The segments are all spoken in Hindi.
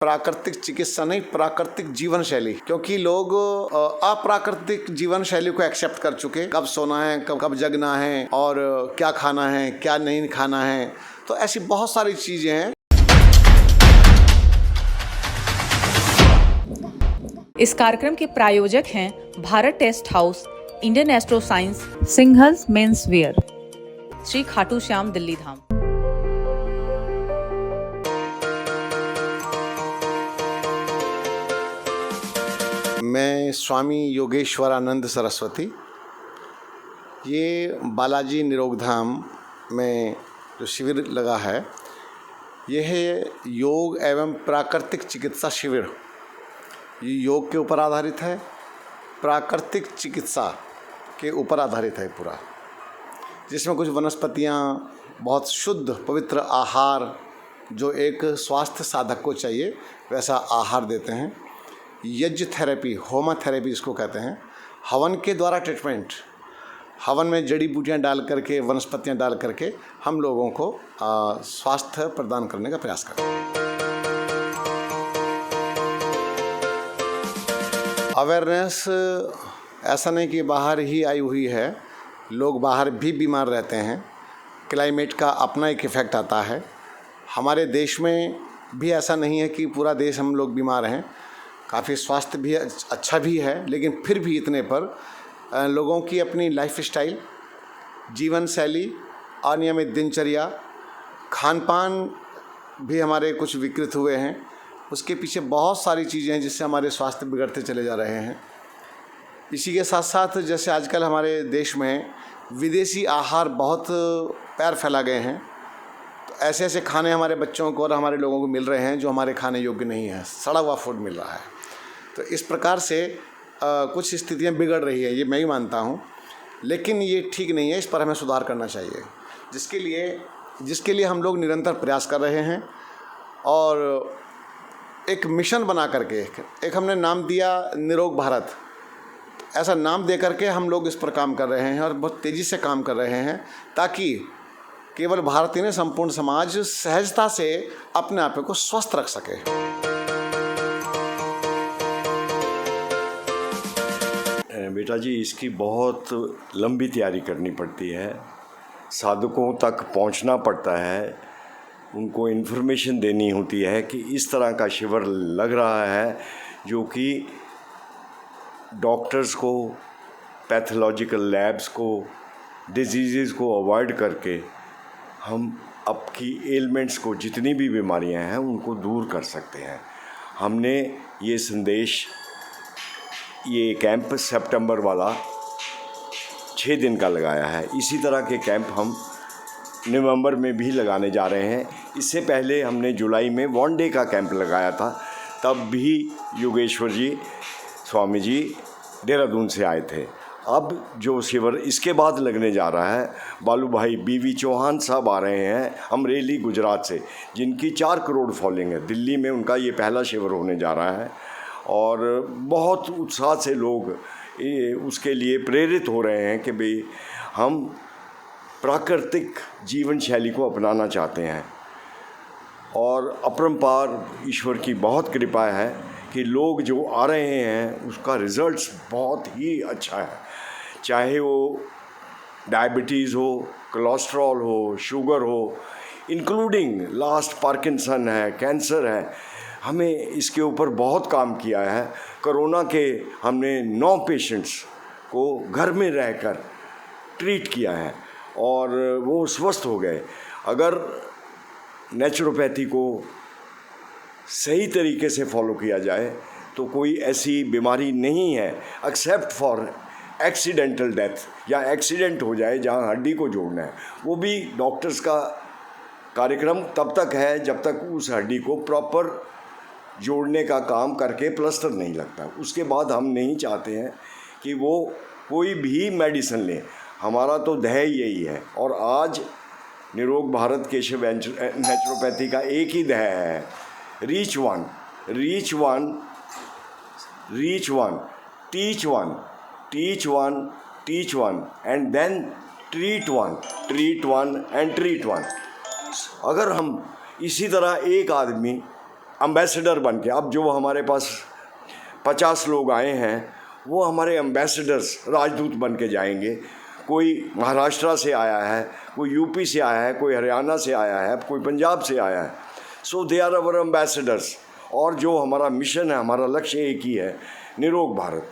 प्राकृतिक चिकित्सा नहीं, प्राकृतिक जीवन शैली, क्योंकि लोग अप्राकृतिक जीवन शैली को एक्सेप्ट कर चुके। कब सोना है, कब जगना है, और क्या खाना है, क्या नहीं खाना है, तो ऐसी बहुत सारी चीजें हैं। इस कार्यक्रम के प्रायोजक हैं Bharat test house, Indian astro science, Singhal's mens wear, Shri Khatu Shyam Delhi Dham. मैं स्वामी योगेश्वरानंद सरस्वती, ये बालाजी निरोग धाम में जो शिविर लगा है, यह है योग एवं प्राकृतिक चिकित्सा शिविर। ये योग के ऊपर आधारित है, प्राकृतिक चिकित्सा के ऊपर आधारित है पूरा, जिसमें कुछ वनस्पतियाँ, बहुत शुद्ध पवित्र आहार जो एक स्वास्थ्य साधक को चाहिए वैसा आहार देते हैं। यज्ञ थेरेपी, होमा थेरेपी इसको कहते हैं। हवन के द्वारा ट्रीटमेंट, हवन में जड़ी बूटियाँ डाल करके, वनस्पतियाँ डाल करके हम लोगों को स्वास्थ्य प्रदान करने का प्रयास करते हैं। अवेयरनेस ऐसा नहीं कि बाहर ही आई हुई है, लोग बाहर भी बीमार रहते हैं। क्लाइमेट का अपना एक इफ़ेक्ट आता है। हमारे देश में भी ऐसा नहीं है कि पूरा देश हम लोग बीमार हैं, काफ़ी स्वास्थ्य भी अच्छा भी है, लेकिन फिर भी इतने पर लोगों की अपनी लाइफ स्टाइल, जीवन शैली, अनियमित दिनचर्या, खान पान भी हमारे कुछ विकृत हुए हैं। उसके पीछे बहुत सारी चीज़ें हैं जिससे हमारे स्वास्थ्य बिगड़ते चले जा रहे हैं। इसी के साथ साथ जैसे आजकल हमारे देश में विदेशी आहार बहुत पैर फैला गए हैं, तो ऐसे ऐसे खाने हमारे बच्चों को और हमारे लोगों को मिल रहे हैं जो हमारे खाने योग्य नहीं है, सड़ा हुआ फूड मिल रहा है। तो इस प्रकार से कुछ स्थितियाँ बिगड़ रही है, ये मैं ही मानता हूँ, लेकिन ये ठीक नहीं है। इस पर हमें सुधार करना चाहिए, जिसके लिए हम लोग निरंतर प्रयास कर रहे हैं। और एक मिशन बना करके एक हमने नाम दिया निरोग भारत। ऐसा नाम दे करके हम लोग इस पर काम कर रहे हैं और बहुत तेज़ी से काम कर रहे हैं, ताकि केवल भारत ही नहीं, संपूर्ण समाज सहजता से अपने आप को स्वस्थ रख सके। बेटा जी, इसकी बहुत लंबी तैयारी करनी पड़ती है, साधकों तक पहुंचना पड़ता है, उनको इन्फॉर्मेशन देनी होती है कि इस तरह का शिविर लग रहा है जो कि डॉक्टर्स को, पैथोलॉजिकल लैब्स को, डिजीज़ को अवॉइड करके हम आपकी एलिमेंट्स को, जितनी भी बीमारियां हैं, उनको दूर कर सकते हैं। हमने ये संदेश, ये कैंप सितंबर वाला 6 दिन का लगाया है। इसी तरह के कैंप हम नवंबर में भी लगाने जा रहे हैं। इससे पहले हमने जुलाई में 1 डे का कैंप लगाया था, तब भी योगेश्वर जी, स्वामी जी देहरादून से आए थे। अब जो शिविर इसके बाद लगने जा रहा है, बालू भाई बीवी चौहान साहब आ रहे हैं अमरेली गुजरात से, जिनकी 4 करोड़ फॉलोइंग है। दिल्ली में उनका ये पहला शिविर होने जा रहा है और बहुत उत्साह से लोग उसके लिए प्रेरित हो रहे हैं कि भाई हम प्राकृतिक जीवन शैली को अपनाना चाहते हैं। और अपरंपार ईश्वर की बहुत कृपा है कि लोग जो आ रहे हैं उसका रिज़ल्ट्स बहुत ही अच्छा है। चाहे वो डायबिटीज़ हो, कोलेस्ट्रॉल हो, शुगर हो, इंक्लूडिंग लास्ट पार्किंसन है, कैंसर है, हमें इसके ऊपर बहुत काम किया है। कोरोना के हमने 9 पेशेंट्स को घर में रहकर ट्रीट किया है और वो स्वस्थ हो गए। अगर नेचुरोपैथी को सही तरीके से फॉलो किया जाए तो कोई ऐसी बीमारी नहीं है, एक्सेप्ट फॉर एक्सीडेंटल डेथ, या एक्सीडेंट हो जाए जहाँ हड्डी को जोड़ना है, वो भी डॉक्टर्स का कार्यक्रम तब तक है जब तक उस हड्डी को प्रॉपर जोड़ने का काम करके प्लास्टर नहीं लगता। उसके बाद हम नहीं चाहते हैं कि वो कोई भी मेडिसिन लें। हमारा तो ध्येय यही है। और आज निरोग भारत केशव नेचुरोपैथी का एक ही ध्येय है, reach one, teach one and then treat one and treat one. अगर हम इसी तरह एक आदमी एम्बेसडर बन के, अब जो हमारे पास 50 लोग आए हैं वो हमारे एम्बेसडर्स, राजदूत बन के जाएंगे। कोई महाराष्ट्र से आया है, कोई यूपी से आया है, कोई हरियाणा से आया है, कोई पंजाब से आया है। सो दे आर अवर एम्बेसडर्स। और जो हमारा मिशन है, हमारा लक्ष्य एक ही है, निरोग भारत।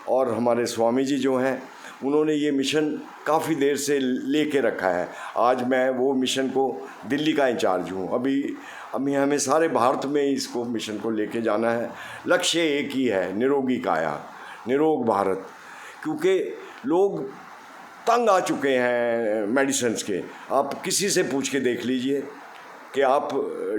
और हमारे स्वामी जी जो हैं उन्होंने ये मिशन काफ़ी देर से लेके रखा है। आज मैं वो मिशन को दिल्ली का इंचार्ज हूँ। अभी हमें सारे भारत में इसको मिशन को लेके जाना है। लक्ष्य एक ही है, निरोगी काया, निरोग भारत। क्योंकि लोग तंग आ चुके हैं मेडिसिन्स के। आप किसी से पूछ के देख लीजिए कि आप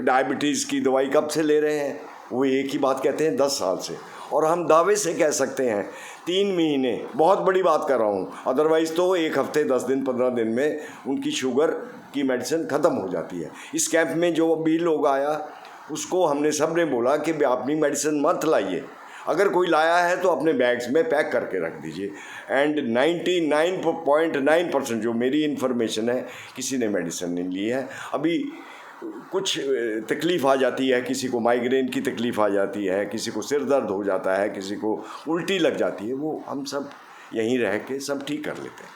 डायबिटीज़ की दवाई कब से ले रहे हैं, वो एक ही बात कहते हैं 10 साल से। और हम दावे से कह सकते हैं 3 महीने, बहुत बड़ी बात कर रहा हूँ, अदरवाइज़ तो 1 हफ्ते 10 दिन 15 दिन में उनकी शुगर की मेडिसिन ख़त्म हो जाती है। इस कैंप में जो भी लोग आया उसको हमने सब ने बोला कि अपनी मेडिसिन मत लाइए, अगर कोई लाया है तो अपने बैग्स में पैक करके रख दीजिए। एंड 99.9% जो मेरी इन्फॉर्मेशन है, किसी ने मेडिसिन नहीं ली है। अभी कुछ तकलीफ़ आ जाती है, किसी को माइग्रेन की तकलीफ़ आ जाती है, किसी को सिर दर्द हो जाता है, किसी को उल्टी लग जाती है, वो हम सब यहीं रह के सब ठीक कर लेते हैं।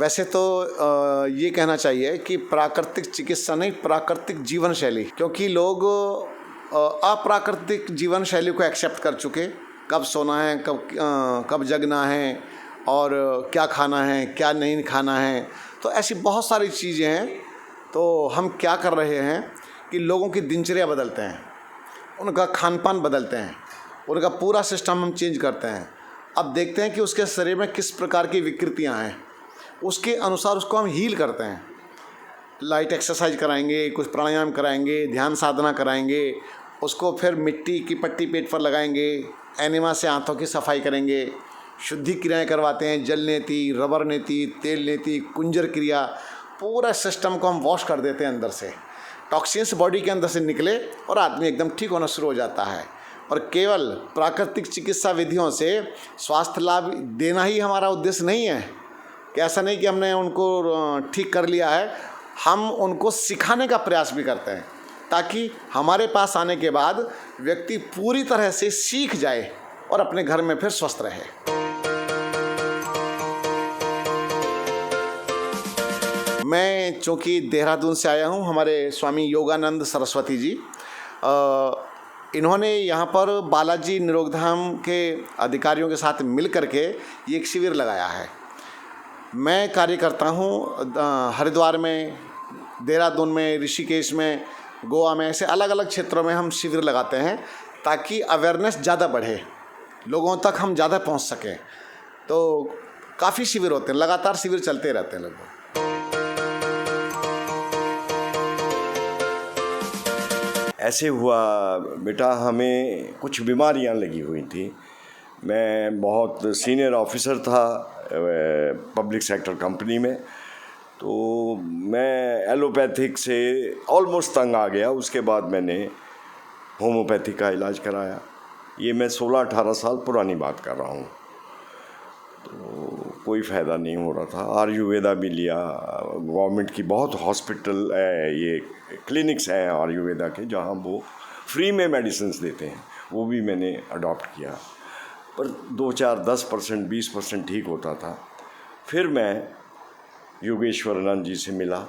वैसे तो ये कहना चाहिए कि प्राकृतिक चिकित्सा नहीं, प्राकृतिक जीवन शैली, क्योंकि लोग अप्राकृतिक जीवन शैली को एक्सेप्ट कर चुके। कब सोना है, कब जगना है, और क्या खाना है, क्या नहीं खाना है, तो ऐसी बहुत सारी चीज़ें हैं। तो हम क्या कर रहे हैं कि लोगों की दिनचर्या बदलते हैं, उनका खान पान बदलते हैं, उनका पूरा सिस्टम हम चेंज करते हैं। अब देखते हैं कि उसके शरीर में किस प्रकार की विकृतियां हैं, उसके अनुसार उसको हम हील करते हैं। लाइट एक्सरसाइज कराएंगे, कुछ प्राणायाम कराएंगे, ध्यान साधना कराएंगे, उसको फिर मिट्टी की पट्टी पेट पर लगाएंगे, एनिमा से आंतों की सफाई करेंगे, शुद्धि क्रियाएं करवाते हैं, जल नेति, रबर नेति, तेल नेति, कुंजर क्रिया, पूरा सिस्टम को हम वॉश कर देते हैं अंदर से। टॉक्सिन्स बॉडी के अंदर से निकले और आदमी एकदम ठीक होना शुरू हो जाता है। और केवल प्राकृतिक चिकित्सा विधियों से स्वास्थ्य लाभ देना ही हमारा उद्देश्य नहीं है कि ऐसा नहीं कि हमने उनको ठीक कर लिया है, हम उनको सिखाने का प्रयास भी करते हैं ताकि हमारे पास आने के बाद व्यक्ति पूरी तरह से सीख जाए और अपने घर में फिर स्वस्थ रहे। मैं चूँकि देहरादून से आया हूँ, हमारे स्वामी योगानंद सरस्वती जी इन्होंने यहाँ पर बालाजी निरोगधाम के अधिकारियों के साथ मिल करके ये एक शिविर लगाया है। मैं कार्य करता हूँ हरिद्वार में, देहरादून में, ऋषिकेश में, गोवा में, ऐसे अलग अलग क्षेत्रों में हम शिविर लगाते हैं ताकि अवेयरनेस ज़्यादा बढ़े, लोगों तक हम ज़्यादा पहुँच सकें। तो काफ़ी शिविर होते हैं, लगातार शिविर चलते रहते हैं लगभग। ऐसे हुआ बेटा, हमें कुछ बीमारियां लगी हुई थी। मैं बहुत सीनियर ऑफिसर था पब्लिक सेक्टर कंपनी में, तो मैं एलोपैथिक से ऑलमोस्ट तंग आ गया। उसके बाद मैंने होम्योपैथी का इलाज कराया। ये मैं 16-18 साल पुरानी बात कर रहा हूँ। तो कोई फ़ायदा नहीं हो रहा था। आयुर्वेदा भी लिया, गवर्नमेंट की बहुत हॉस्पिटल ये क्लिनिक्स हैं आयुर्वेदा के जहाँ वो फ्री में मेडिसिन्स देते हैं, वो भी मैंने अडॉप्ट किया, पर 2-4-10% 20% ठीक होता था। फिर मैं योगेश्वरानंद जी से मिला,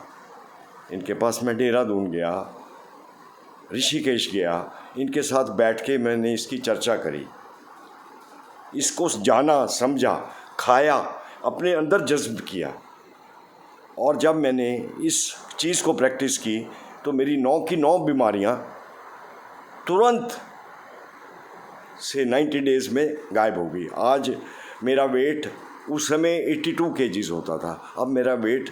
इनके पास मैं देहरादून गया, ऋषिकेश गया, इनके साथ बैठ के मैंने इसकी चर्चा करी, इसको जाना, समझा, खाया, अपने अंदर जज्ब किया। और जब मैंने इस चीज़ को प्रैक्टिस की तो मेरी 9 की 9 बीमारियां तुरंत से 90 डेज़ में गायब हो गई। आज मेरा वेट, उस समय 82 kgs होता था, अब मेरा वेट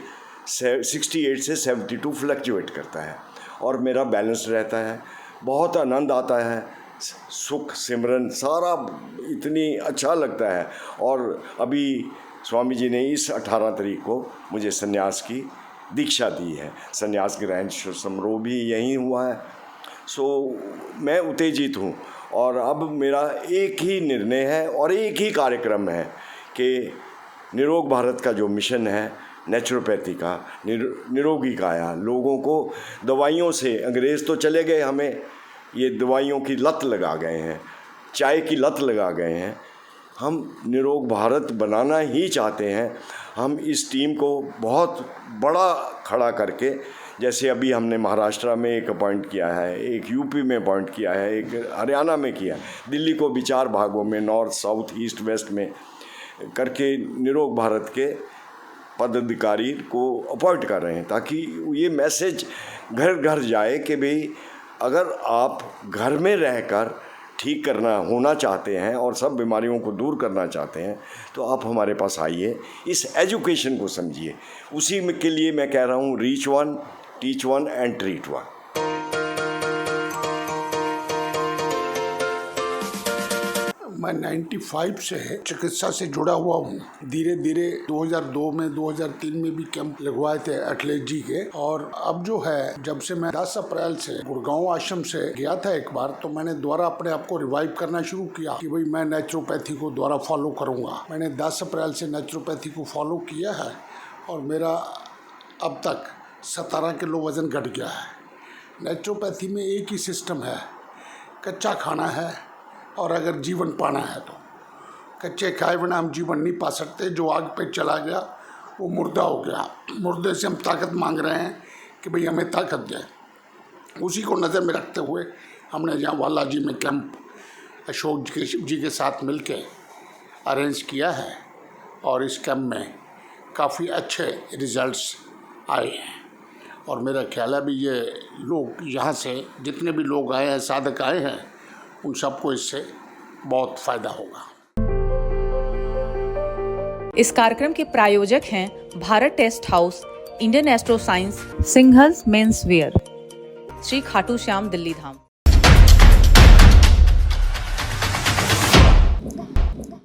68 से 72 फ्लक्चुएट करता है और मेरा बैलेंस रहता है। बहुत आनंद आता है, सुख सिमरन सारा इतनी अच्छा लगता है। और अभी स्वामी जी ने इस 18 तारीख को मुझे संन्यास की दीक्षा दी है, संन्यास ग्रहण समारोह भी यहीं हुआ है। सो मैं उत्तेजित हूँ और अब मेरा एक ही निर्णय है और एक ही कार्यक्रम है कि निरोग भारत का जो मिशन है नेचुरोपैथी का, निरोगी काया। लोगों को दवाइयों से, अंग्रेज़ तो चले गए, हमें ये दवाइयों की लत लगा गए हैं, चाय की लत लगा गए हैं। हम निरोग भारत बनाना ही चाहते हैं। हम इस टीम को बहुत बड़ा खड़ा करके, जैसे अभी हमने महाराष्ट्र में एक अपॉइंट किया है, एक यूपी में अपॉइंट किया है, एक हरियाणा में किया, दिल्ली को भी 4 भागों में, नॉर्थ, साउथ, ईस्ट, वेस्ट में करके निरोग भारत के पदाधिकारी को अपॉइंट कर रहे हैं, ताकि ये मैसेज घर घर जाए कि भाई अगर आप घर में रहकर ठीक करना होना चाहते हैं और सब बीमारियों को दूर करना चाहते हैं तो आप हमारे पास आइए, इस एजुकेशन को समझिए। उसी में के लिए मैं कह रहा हूँ, reach one, teach one and treat one. मैं 95 से चिकित्सा से जुड़ा हुआ हूँ। धीरे धीरे 2002 में 2003 में भी कैंप लगवाए थे एथलेट जी के। और अब जो है, जब से मैं 10 अप्रैल से गुड़गांव आश्रम से गया था एक बार, तो मैंने दोबारा अपने आप को रिवाइव करना शुरू किया कि भाई मैं नेचुरोपैथी को दोबारा फॉलो करूँगा। मैंने 10 अप्रैल से नेचुरोपैथी को फॉलो किया है और मेरा अब तक 17 किलो वज़न घट गया है। नेचुरोपैथी में एक ही सिस्टम है, कच्चा खाना है और अगर जीवन पाना है तो कच्चे खाए बिना हम जीवन नहीं पा सकते। जो आग पे चला गया वो मुर्दा हो गया। मुर्दे से हम ताकत मांग रहे हैं कि भाई हमें ताकत दे। उसी को नज़र में रखते हुए हमने यहाँ वाला जी में कैंप अशोक जी के साथ मिलके अरेंज किया है और इस कैंप में काफ़ी अच्छे रिजल्ट्स आए हैं। और मेरा ख्याल है भी ये लोग यहाँ से जितने भी लोग आए हैं, साधक आए हैं, उन सबको इससे बहुत फायदा होगा। इस कार्यक्रम के प्रायोजक हैं Bharat test house, Indian astro science, Singhal's mens wear, Shri Khatu Shyam, Delhi धाम।